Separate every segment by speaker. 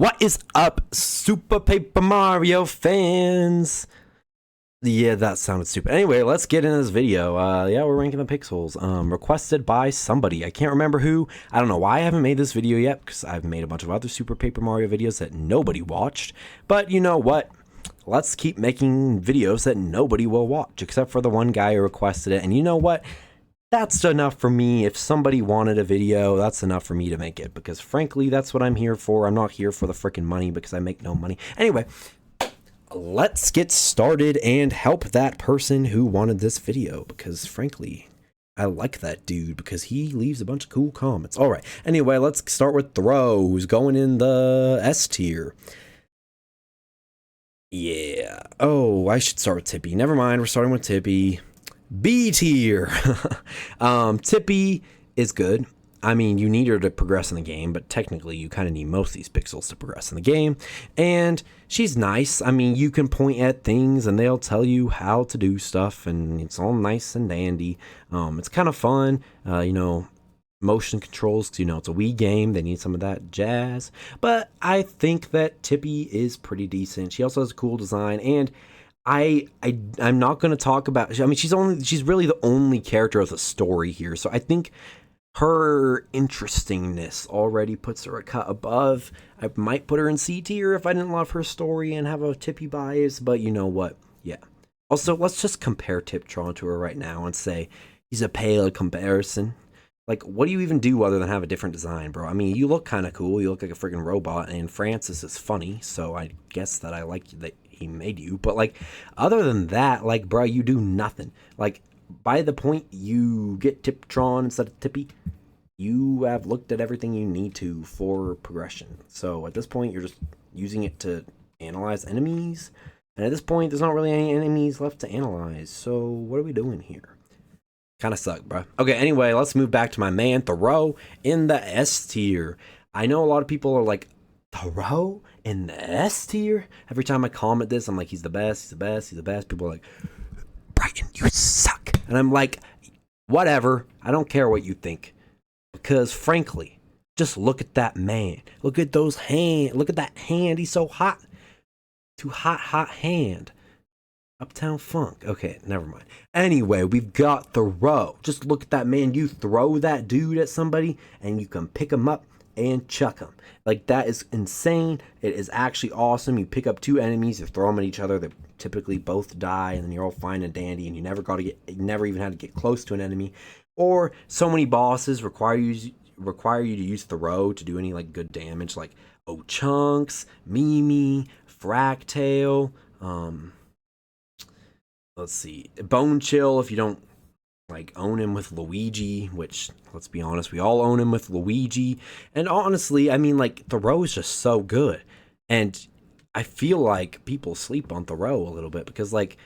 Speaker 1: What is up, Super Paper Mario fans? Yeah, that sounded stupid. Anyway, let's get into this video. Yeah, we're ranking the Pixls. Requested by somebody. I can't remember who. I don't know why I haven't made this video yet, because I've made a bunch of other Super Paper Mario videos that nobody watched. But you know what? Let's keep making videos that nobody will watch, except for the one guy who requested it. And you know what? That's enough for me. If somebody wanted a video, that's enough for me to make it, because frankly, that's what I'm here for. I'm not here for the freaking money, because I make no money. Anyway, let's get started and help that person who wanted this video, because frankly, I like that dude because he leaves a bunch of cool comments. All right. Anyway, let's start with Throw, who's going in the S tier. Yeah. Oh, I should start with Tippy. Never mind. We're starting with Tippy. B tier. Tippy is good. I mean, you need her to progress in the game, but technically you kind of need most of these Pixls to progress in the game. And she's nice. I mean, you can point at things and they'll tell you how to do stuff, and it's all nice and dandy. It's kind of fun. You know, motion controls, 'cause, you know, it's a Wii game. They need some of that jazz. But I think that Tippy is pretty decent. She also has a cool design, and I'm not going to talk about, I mean, she's really the only character with a story here. So I think her interestingness already puts her a cut above. I might put her in C tier if I didn't love her story and have a Tippy bias, but you know what? Yeah. Also, let's just compare Tiptron to her right now and say he's a pale comparison. Like, what do you even do other than have a different design, bro? I mean, you look kind of cool. You look like a freaking robot, and Francis is funny, so I guess that I like that he made you. But, like, other than that, like, bro, you do nothing. Like, by the point you get Tiptron instead of Tippy, you have looked at everything you need to for progression. So, at this point, you're just using it to analyze enemies. And at this point, there's not really any enemies left to analyze. So, what are we doing here? Kind of suck, bro. Okay, anyway, let's move back to my man, Thoreau, in the S tier. I know a lot of people are like, Thoreau in the S tier? Every time I comment this, I'm like, he's the best, he's the best, he's the best. People are like, Brighton, you suck. And I'm like, whatever. I don't care what you think. Because frankly, just look at that man. Look at those hands. Look at that hand. He's so hot. Too hot hand. Uptown Funk. Okay, never mind. Anyway, we've got Thoreau. Just look at that man. You throw that dude at somebody and you can pick him up and chuck him. Like, that is insane. It is actually awesome. You pick up two enemies, you throw them at each other. They typically both die, and then you're all fine and dandy, and you never even had to get close to an enemy. Or so many bosses require you to use Thoreau to do any like good damage, like Chunks, Mimi, Fractail, let's see, Bone Chill if you don't like own him with Luigi, which, let's be honest, we all own him with Luigi. And honestly, I mean, like, Thoreau is just so good. And I feel like people sleep on Thoreau a little bit because, like,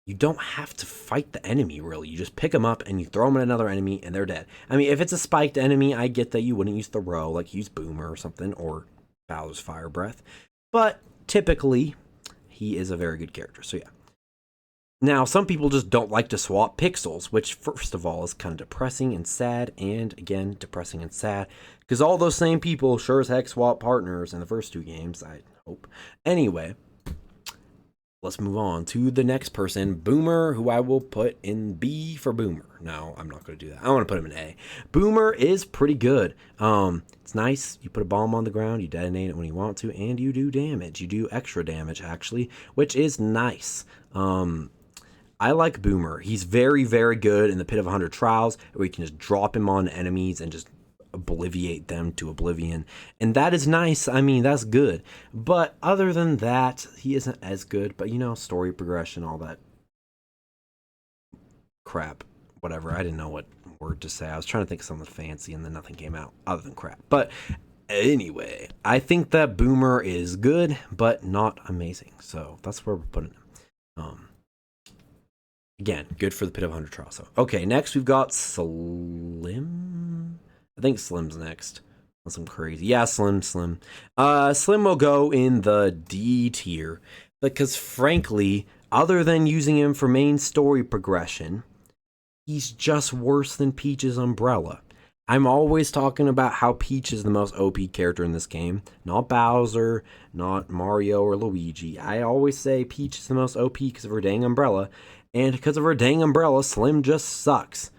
Speaker 1: you don't have to fight the enemy, really. You just pick them up and you throw them at another enemy and they're dead. I mean, if it's a spiked enemy, I get that you wouldn't use Thoreau, like use Boomer or something, or Bowser's Fire Breath. But typically, he is a very good character, so yeah. Now, some people just don't like to swap Pixls, which, first of all, is kind of depressing and sad, and, again, depressing and sad, because all those same people sure as heck swap partners in the first two games, I hope. Anyway, let's move on to the next person, Boomer, who I will put in B for Boomer. No, I'm not going to do that. I want to put him in A. Boomer is pretty good. It's nice. You put a bomb on the ground, you detonate it when you want to, and you do damage. You do extra damage, actually, which is nice. I like Boomer. He's very, very good in the Pit of 100 Trials, where you can just drop him on enemies and just obliviate them to oblivion. And that is nice. I mean, that's good. But other than that, he isn't as good. But, you know, story progression, all that crap. Whatever. I didn't know what word to say. I was trying to think of something fancy, and then nothing came out other than crap. But anyway, I think that Boomer is good, but not amazing. So that's where we're putting him. Again, good for the Pit of 100 Trials. So, okay, next we've got Slim. I think Slim's next. Unless I'm crazy. Yeah, Slim. Slim will go in the D tier. Because, frankly, other than using him for main story progression, he's just worse than Peach's umbrella. I'm always talking about how Peach is the most OP character in this game. Not Bowser, not Mario or Luigi. I always say Peach is the most OP because of her dang umbrella. And because of her dang umbrella, Slim just sucks.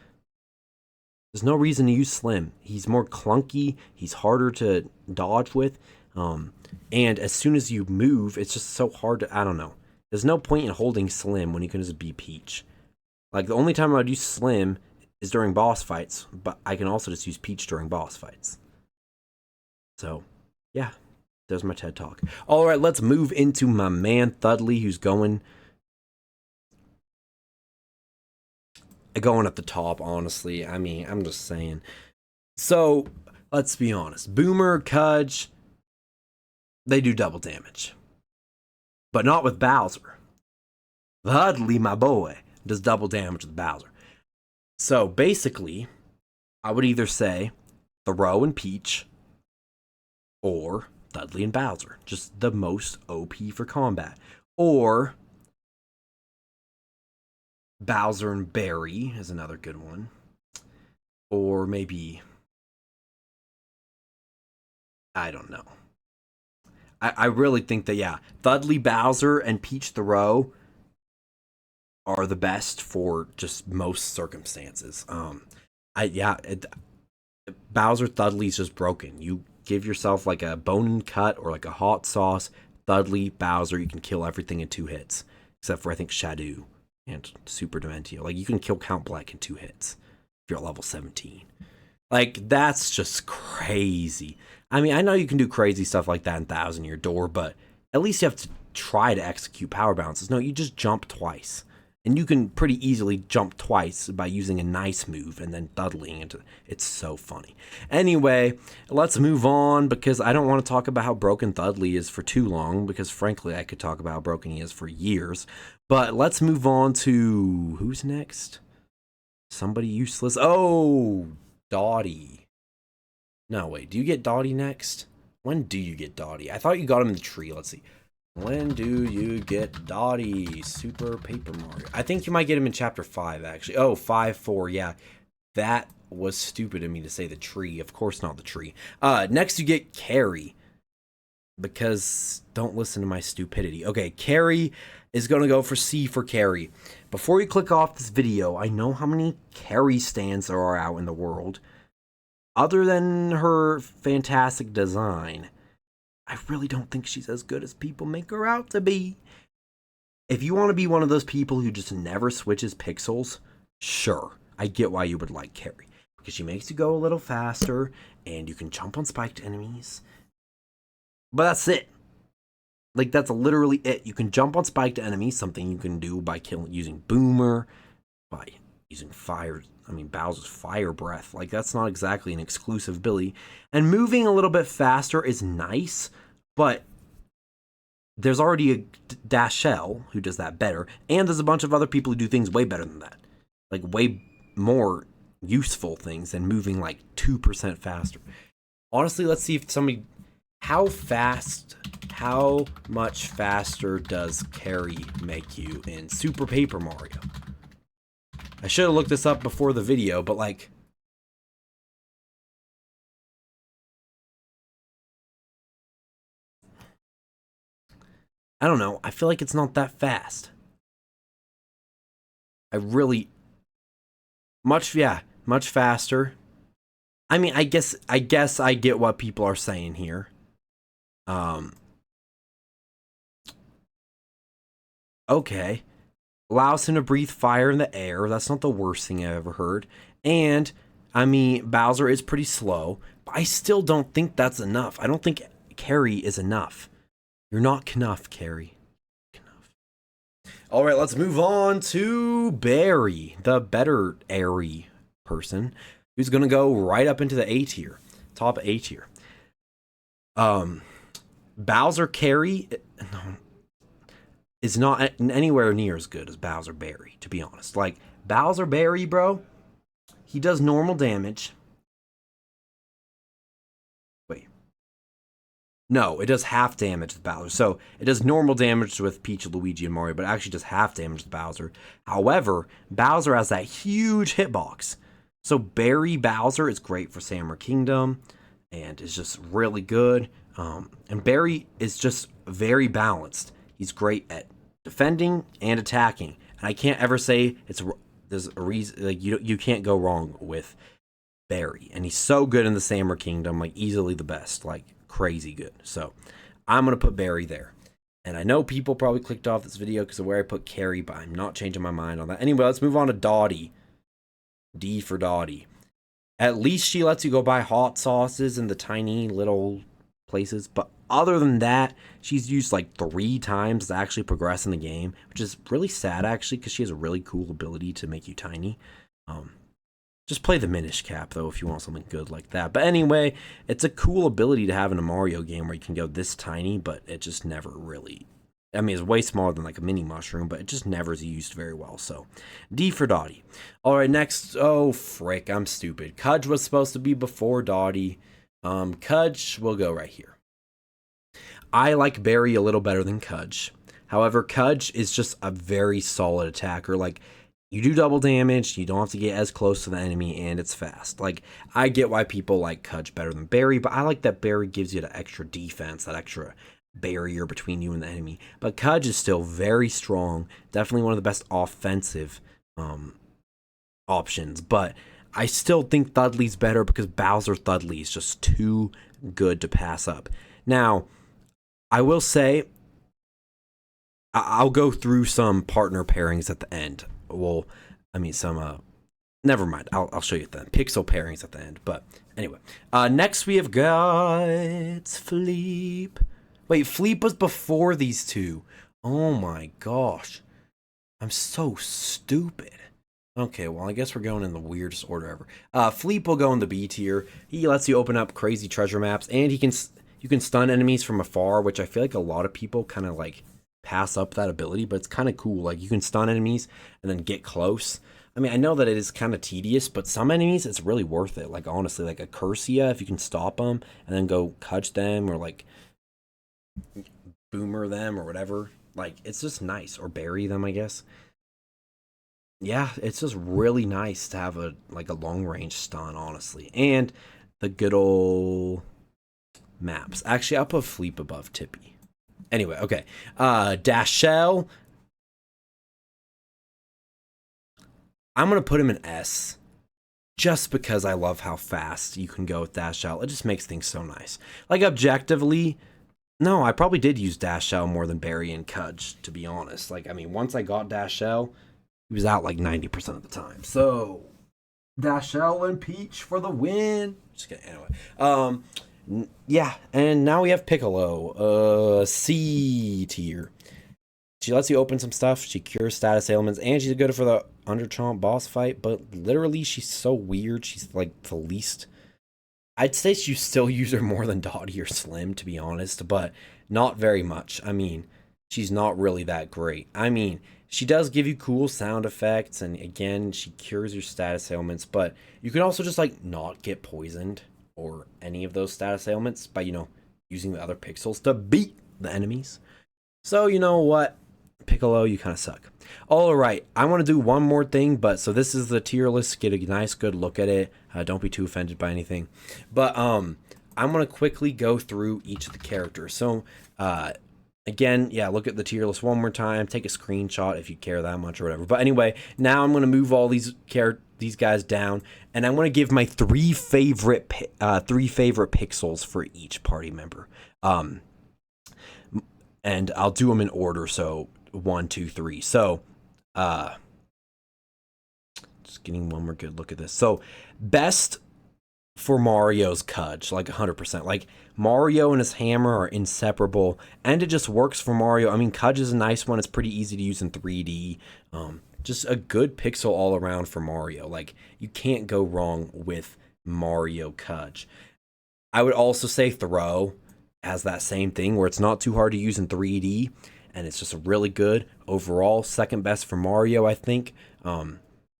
Speaker 1: There's no reason to use Slim. He's more clunky. He's harder to dodge with. And as soon as you move, it's just so hard to... I don't know. There's no point in holding Slim when you can just be Peach. Like, the only time I would use Slim is during boss fights, but I can also just use Peach during boss fights. So, yeah, there's my TED Talk. All right, let's move into my man Thudley, who's going at the top, honestly. I mean, I'm just saying. So, let's be honest. Boomer, Cudge, they do double damage. But not with Bowser. Thudley, my boy, does double damage with Bowser. So basically, I would either say Throw and Peach or Thudley and Bowser. Just the most OP for combat. Or Bowser and Barry is another good one. Or maybe... I don't know. I really think that, yeah, Thudley, Bowser, and Peach Throw are the best for just most circumstances. Bowser Thudley's just broken. You give yourself like a bone and cut or like a hot sauce. Thudley, Bowser, you can kill everything in 2 hits. Except for, I think, Shadow and Super Dementio. Like, you can kill Count Black in 2 hits if you're at level 17. Like, that's just crazy. I mean, I know you can do crazy stuff like that in Thousand Year Door, but at least you have to try to execute power bounces. No, you just jump twice. And you can pretty easily jump twice by using a nice move and then Thudleying into it. It's so funny. Anyway, let's move on because I don't want to talk about how broken Thudley is for too long because frankly I could talk about how broken he is for years. But let's move on to... who's next? Somebody useless. Oh, Dottie. No, wait. Do you get Dottie next? When do you get Dottie? I thought you got him in the tree. Let's see. When do you get Dottie? Super Paper Mario. I think you might get him in Chapter 5, actually. Oh, 5-4, yeah. That was stupid of me to say the tree. Of course not the tree. Next you get Carrie. Because don't listen to my stupidity. Okay, Carrie is going to go for C for Carrie. Before you click off this video, I know how many Carrie stands there are out in the world. Other than her fantastic design, I really don't think she's as good as people make her out to be. If you want to be one of those people who just never switches pixels, sure, I get why you would like Carrie. Because she makes you go a little faster, and you can jump on spiked enemies. But that's it. Like, that's literally it. You can jump on spiked enemies, something you can do by using Boomer, by using fire. I mean, Bowser's fire breath. Like, that's not exactly an exclusive ability. And moving a little bit faster is nice, but there's already a Dashell who does that better, and there's a bunch of other people who do things way better than that. Like, way more useful things than moving, like, 2% faster. Honestly, let's see if somebody... How much faster does Carrie make you in Super Paper Mario? I should have looked this up before the video, but like... I don't know. I feel like it's not that fast. I really... much faster. I mean, I guess I get what people are saying here. Okay. Allows him to breathe fire in the air. That's not the worst thing I've ever heard. And, I mean, Bowser is pretty slow, but I still don't think that's enough. I don't think Carrie is enough. You're not enough, Carrie. Alright, let's move on to Barry, the better airy person, who's going to go right up into the A tier. Top A tier. Bowser Carrie is not anywhere near as good as Bowser Barry, to be honest. Like, Bowser Barry, bro, he does normal damage. Wait. No, it does half damage with Bowser. So, it does normal damage with Peach, Luigi, and Mario, but it actually does half damage with Bowser. However, Bowser has that huge hitbox. So Barry Bowser is great for Samurai Kingdom and is just really good. And Barry is just very balanced. He's great at defending and attacking. And I can't ever say there's a reason, like you can't go wrong with Barry. And he's so good in the Samurai Kingdom, like easily the best, like crazy good. So I'm going to put Barry there. And I know people probably clicked off this video because of where I put Carrie, but I'm not changing my mind on that. Anyway, let's move on to Dottie. D for Dottie. At least she lets you go buy hot sauces in the tiny little places. But other than that, she's used like 3 times to actually progress in the game, which is really sad actually because she has a really cool ability to make you tiny. Just play the Minish Cap, though, if you want something good like that. But anyway, it's a cool ability to have in a Mario game where you can go this tiny, but it just never really... I mean, it's way smaller than like a mini mushroom, but it just never is used very well. So, D for Dottie. All right, next... Oh, frick, I'm stupid. Cudge was supposed to be before Dottie. Cudge will go right here. I like Barry a little better than Cudge. However, Cudge is just a very solid attacker. Like... You do double damage, you don't have to get as close to the enemy, and it's fast. Like, I get why people like Cudge better than Barry, but I like that Barry gives you the extra defense, that extra barrier between you and the enemy. But Cudge is still very strong, definitely one of the best offensive options. But I still think Thudley's better because Bowser Thudley is just too good to pass up. Now, I will say, I'll go through some partner pairings at the end. Well, I mean, never mind. I'll show you at the end. Pixel pairings at the end. But anyway, next we have got Fleep. Wait, Fleep was before these two. Oh my gosh. I'm so stupid. Okay, well, I guess we're going in the weirdest order ever. Fleep will go in the B tier. He lets you open up crazy treasure maps, and you can stun enemies from afar, which I feel like a lot of people kind of like pass up that ability, but it's kind of cool. Like, you can stun enemies and then get close. I mean, I know that it is kind of tedious, but some enemies, it's really worth it. Like, honestly, like a Cursia, if you can stop them and then go Cudge them or like Boomer them or whatever, like, it's just nice. Or bury them, I guess. Yeah, it's just really nice to have a long range stun, honestly. And the good old maps. Actually, I'll put Fleep above Tippy. Anyway, okay. Dashell. I'm going to put him in S. Just because I love how fast you can go with Dashell. It just makes things so nice. Like, objectively, no, I probably did use Dashell more than Barry and Cudge, to be honest. Like, I mean, once I got Dashell, he was out like 90% of the time. So, Dashell and Peach for the win. Just kidding. Anyway. Yeah, and now we have Piccolo, C tier. She lets you open some stuff, she cures status ailments, and she's good for the Underchomp boss fight, but literally she's so weird, she's like the least... I'd say you still use her more than Dottie or Slim, to be honest, but not very much. I mean, she's not really that great. I mean, she does give you cool sound effects, and again, she cures your status ailments, but you can also just like not get poisoned or any of those status ailments by, using the other Pixls to beat the enemies. So, you know what? Piccolo, you kind of suck. Alright, I want to do one more thing, but so this is the tier list. Get a nice, good look at it. Don't be too offended by anything. But I'm going to quickly go through each of the characters. So, again, yeah, look at the tier list one more time. Take a screenshot if you care that much or whatever. But anyway, now I'm going to move all these guys down, and I'm going to give my three favorite Pixls for each party member. And I'll do them in order, so 1, 2, 3. So, just getting one more good look at this. So, best for Mario's Cudge, like 100%. Like, Mario and his hammer are inseparable, and it just works for Mario. I mean, Cudge is a nice one. It's pretty easy to use in 3D. Just a good Pixel all around for Mario. Like, you can't go wrong with Mario Cudge. I would also say Throw has that same thing where it's not too hard to use in 3D, and it's just a really good overall. Second best for Mario, I think.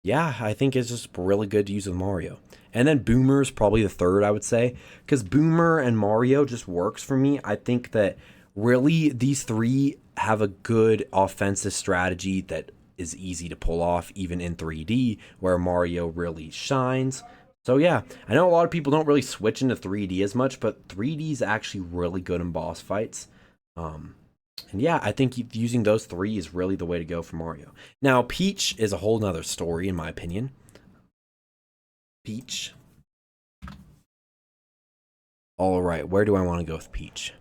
Speaker 1: Yeah, I think it's just really good to use with Mario. And then Boomer is probably the third, I would say, because Boomer and Mario just works for me. I think that really these three have a good offensive strategy that is easy to pull off even in 3D, where Mario really shines. So yeah, I know a lot of people don't really switch into 3D as much, but 3D is actually really good in boss fights. And yeah, I think using those three is really the way to go for Mario. Now, Peach is a whole nother story, in my opinion. Peach. All right, where do I want to go with Peach?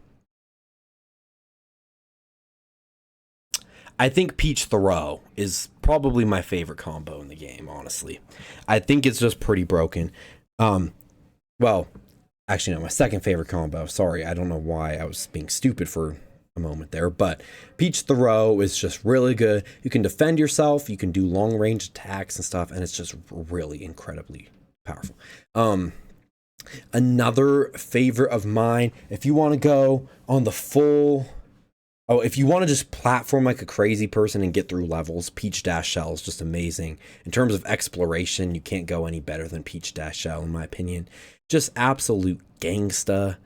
Speaker 1: I think Peach Throw is probably my favorite combo in the game, honestly. I think it's just pretty broken. Well, actually, no, my second favorite combo. Sorry, I don't know why I was being stupid for a moment there, but Peach Throw is just really good. You can defend yourself, you can do long range attacks and stuff, and it's just really incredibly powerful. Another favorite of mine, if you want to go on the full... Oh, if you want to just platform like a crazy person and get through levels, Peach Dash Shell is just amazing. In terms of exploration, you can't go any better than Peach Dash Shell, in my opinion. Just absolute gangsta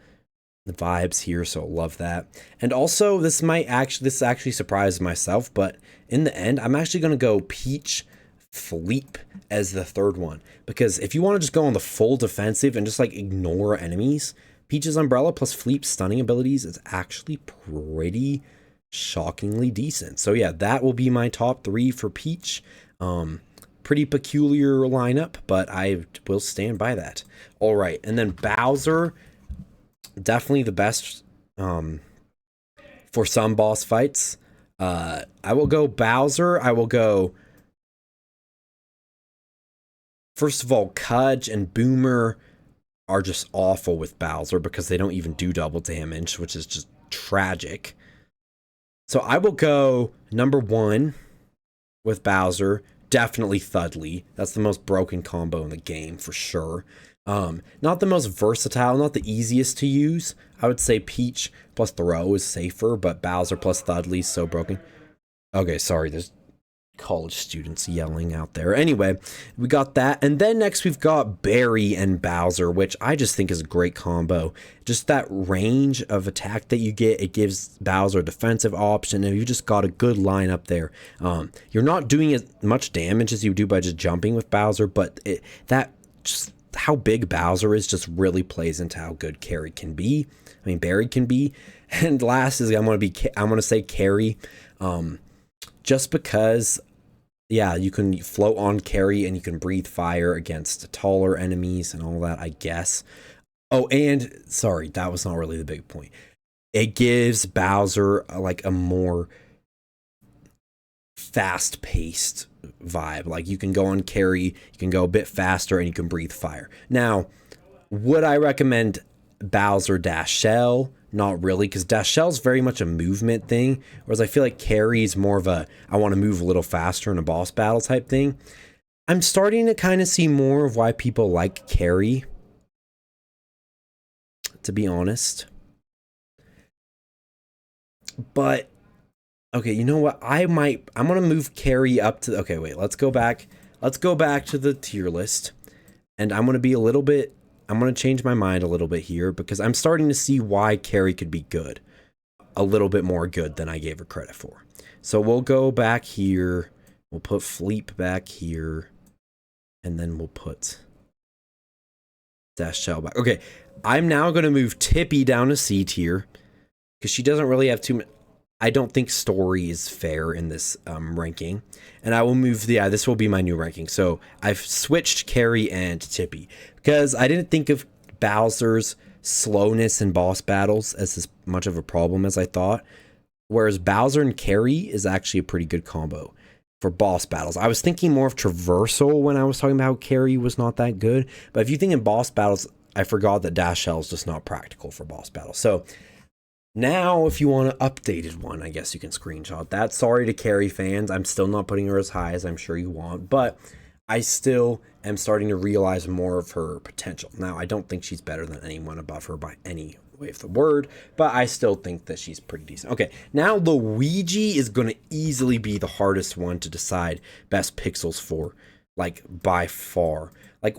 Speaker 1: the vibes here, so I love that. And also, this actually surprised myself, but in the end, I'm actually going to go Peach Fleep as the third one. Because if you want to just go on the full defensive and just like ignore enemies, Peach's Umbrella plus Fleep's stunning abilities is actually pretty shockingly decent. So yeah, that will be my top three for Peach. Pretty peculiar lineup, but I will stand by that. All right, and then Bowser, definitely the best for some boss fights. I will go Bowser. I will go, first of all, Cudge and Boomer are just awful with Bowser because they don't even do double damage, which is just tragic. So I will go number one with Bowser. Definitely Thudley. That's the most broken combo in the game for sure. Not the most versatile, not the easiest to use. I would say Peach plus Throw is safer, but Bowser plus Thudley is so broken. Okay, sorry, there's college students yelling out there. Anyway, we got that, and then next we've got Barry and Bowser, which I just think is a great combo. Just that range of attack that you get, it gives Bowser a defensive option, and you just got a good lineup there. You're not doing as much damage as you do by just jumping with Bowser, but just how big Bowser is just really plays into how good Barry can be. And last is I'm gonna say Carrie, just because. Yeah, you can float on Carry and you can breathe fire against taller enemies and all that, I guess. Oh, and sorry, that was not really the big point. It gives Bowser like a more fast-paced vibe. Like you can go on Carry, you can go a bit faster, and you can breathe fire. Now, would I recommend Bowser Dash Shell? Not really, because Dash Shell's very much a movement thing, whereas I feel like Carry's more of a I want to move a little faster in a boss battle type thing. I'm starting to kind of see more of why people like Carry, to be honest. But okay, you know what? I'm gonna move Carry up to, okay, wait, let's go back to the tier list, and I'm gonna change my mind a little bit here because I'm starting to see why Carrie could be good. A little bit more good than I gave her credit for. So we'll go back here. We'll put Fleep back here. And then we'll put Dash Shell back. Okay, I'm now going to move Tippy down to C tier because she doesn't really have too much. I don't think story is fair in this ranking. And I will move, this will be my new ranking. So I've switched Carrie and Tippy because I didn't think of Bowser's slowness in boss battles as much of a problem as I thought. Whereas Bowser and Carrie is actually a pretty good combo for boss battles. I was thinking more of traversal when I was talking about how Carrie was not that good. But if you think in boss battles, I forgot that Dash Shell is just not practical for boss battles. So now, if you want an updated one, I guess you can screenshot that. Sorry to Carrie fans. I'm still not putting her as high as I'm sure you want, but I still am starting to realize more of her potential. Now, I don't think she's better than anyone above her by any way of the word, but I still think that she's pretty decent. Okay, now Luigi is going to easily be the hardest one to decide best pixels for, like, by far. Like,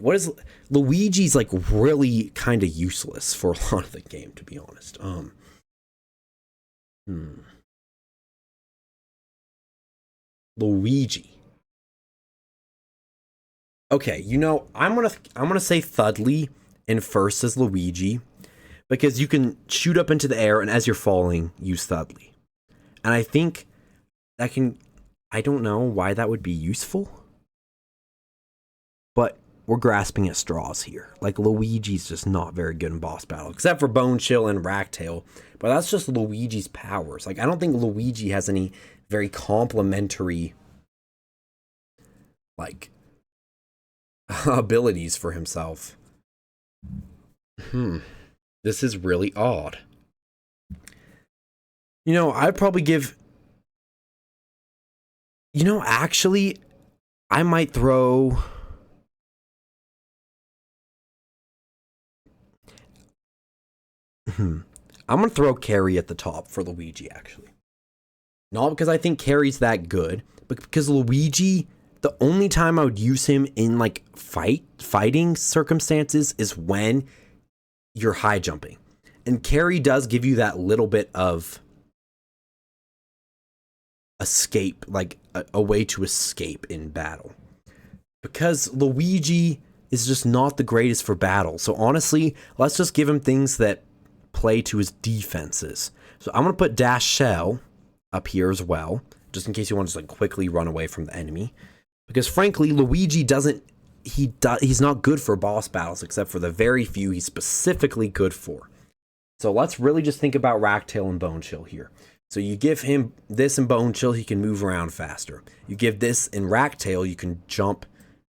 Speaker 1: Luigi's, like, really kind of useless for a lot of the game, to be honest. Luigi. Okay, you know, I'm gonna say Thudley in first as Luigi, because you can shoot up into the air and as you're falling, use Thudley. And I think that can, I don't know why that would be useful, but we're grasping at straws here. Like, Luigi's just not very good in boss battle, except for Bone Chill and Racktail, but that's just Luigi's powers. Like, I don't think Luigi has any very complementary, like, abilities for himself. This is really odd. You know, I'd probably give... You know, actually, I might throw... I'm going to throw Carrie at the top for Luigi, actually. Not because I think Carrie's that good, but because Luigi, the only time I would use him in, like, fighting circumstances is when you're high jumping. And Carrie does give you that little bit of escape, like a way to escape in battle. Because Luigi is just not the greatest for battle. So honestly, let's just give him things that play to his defenses. So I'm going to put Dash Shell up here as well, just in case you want to just, like, quickly run away from the enemy. Because frankly, Luigi doesn't, he's not good for boss battles, except for the very few he's specifically good for. So let's really just think about Racktail and Bone Chill here. So you give him this in Bone Chill, he can move around faster. You give this in Racktail, you can jump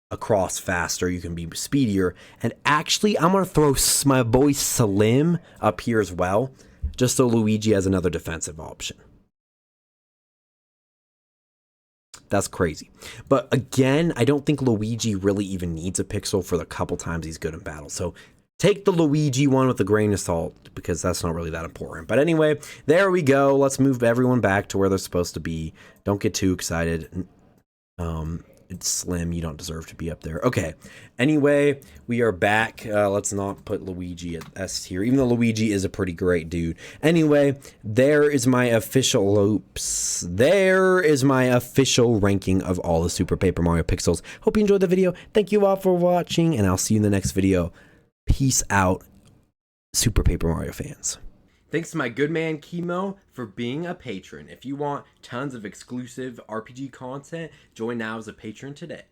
Speaker 1: across faster, you can be speedier. And actually, I'm going to throw my boy Slim up here as well, just so Luigi has another defensive option. That's crazy. But again, I don't think Luigi really even needs a Pixl for the couple times he's good in battle. So take the Luigi one with a grain of salt, because that's not really that important. But anyway, there we go. Let's move everyone back to where they're supposed to be. Don't get too excited. It's Slim. You don't deserve to be up there. Okay. Anyway, we are back. Let's not put Luigi at S tier, even though Luigi is a pretty great dude. Anyway, there is my official There is my official ranking of all the Super Paper Mario Pixels. Hope you enjoyed the video. Thank you all for watching, and I'll see you in the next video. Peace out, Super Paper Mario fans. Thanks to my good man Chemo for being a patron. If you want tons of exclusive RPG content, join now as a patron today.